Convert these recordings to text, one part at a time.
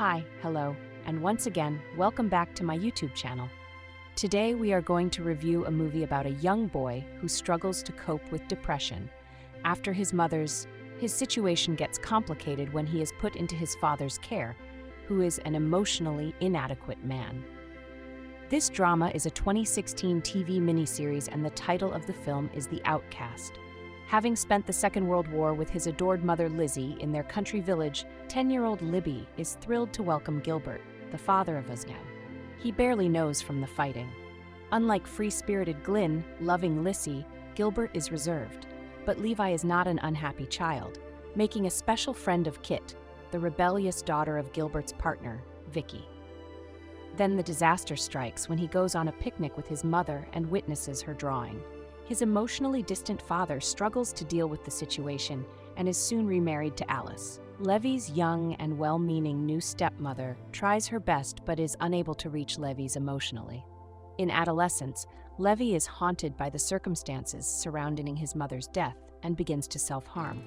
Hi, hello, and once again, welcome back to my YouTube channel. Today we are going to review a movie about a young boy who struggles to cope with depression. After his situation gets complicated when he is put into his father's care, who is an emotionally inadequate man. This drama is a 2016 TV miniseries and the title of the film is The Outcast. Having spent the Second World War with his adored mother Lizzie in their country village, 10-year-old Libby is thrilled to welcome Gilbert, the father of Uzgan. He barely knows from the fighting. Unlike free-spirited Glynn, loving Lissy, Gilbert is reserved. But Levi is not an unhappy child, making a special friend of Kit, the rebellious daughter of Gilbert's partner, Vicky. Then the disaster strikes when he goes on a picnic with his mother and witnesses her drawing. His emotionally distant father struggles to deal with the situation and is soon remarried to Alice. Levy's young and well-meaning new stepmother tries her best but is unable to reach Levy's emotionally. In adolescence, Levy is haunted by the circumstances surrounding his mother's death and begins to self-harm,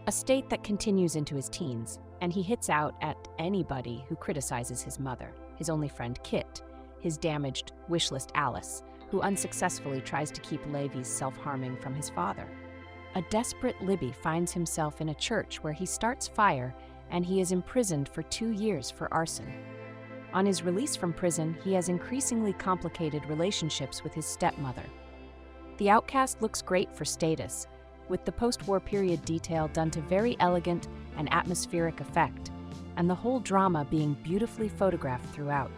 a state that continues into his teens, and he hits out at anybody who criticizes his mother, his only friend Kit, his damaged, wishlist Alice, who unsuccessfully tries to keep Levy's self-harming from his father. A desperate Libby finds himself in a church where he starts fire and he is imprisoned for 2 years for arson. On his release from prison, he has increasingly complicated relationships with his stepmother. The Outcast looks great for status, with the post-war period detail done to very elegant and atmospheric effect, and the whole drama being beautifully photographed throughout.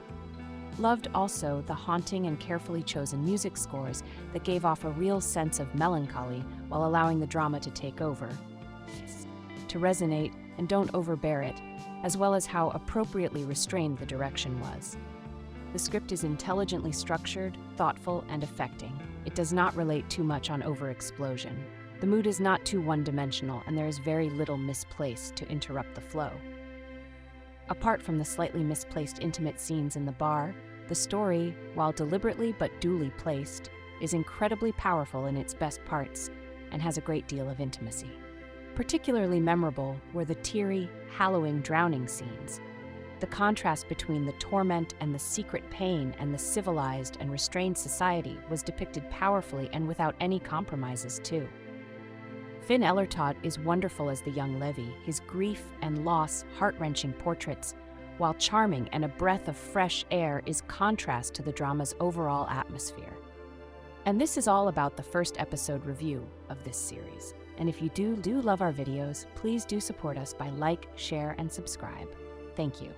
Loved also the haunting and carefully chosen music scores that gave off a real sense of melancholy while allowing the drama to take over, to resonate and don't overbear it, as well as how appropriately restrained the direction was. The script is intelligently structured, thoughtful, and affecting. It does not relate too much on over-explosion. The mood is not too one-dimensional, and there is very little misplaced to interrupt the flow. Apart from the slightly misplaced intimate scenes in the bar, the story, while deliberately but duly placed, is incredibly powerful in its best parts and has a great deal of intimacy. Particularly memorable were the teary, hallowing drowning scenes. The contrast between the torment and the secret pain and the civilized and restrained society was depicted powerfully and without any compromises, too. Finn Ellertott is wonderful as the young Levy, his grief and loss heart-wrenching portraits, while charming and a breath of fresh air is contrast to the drama's overall atmosphere. And this is all about the first episode review of this series. And if you do love our videos, please do support us by like, share, and subscribe. Thank you.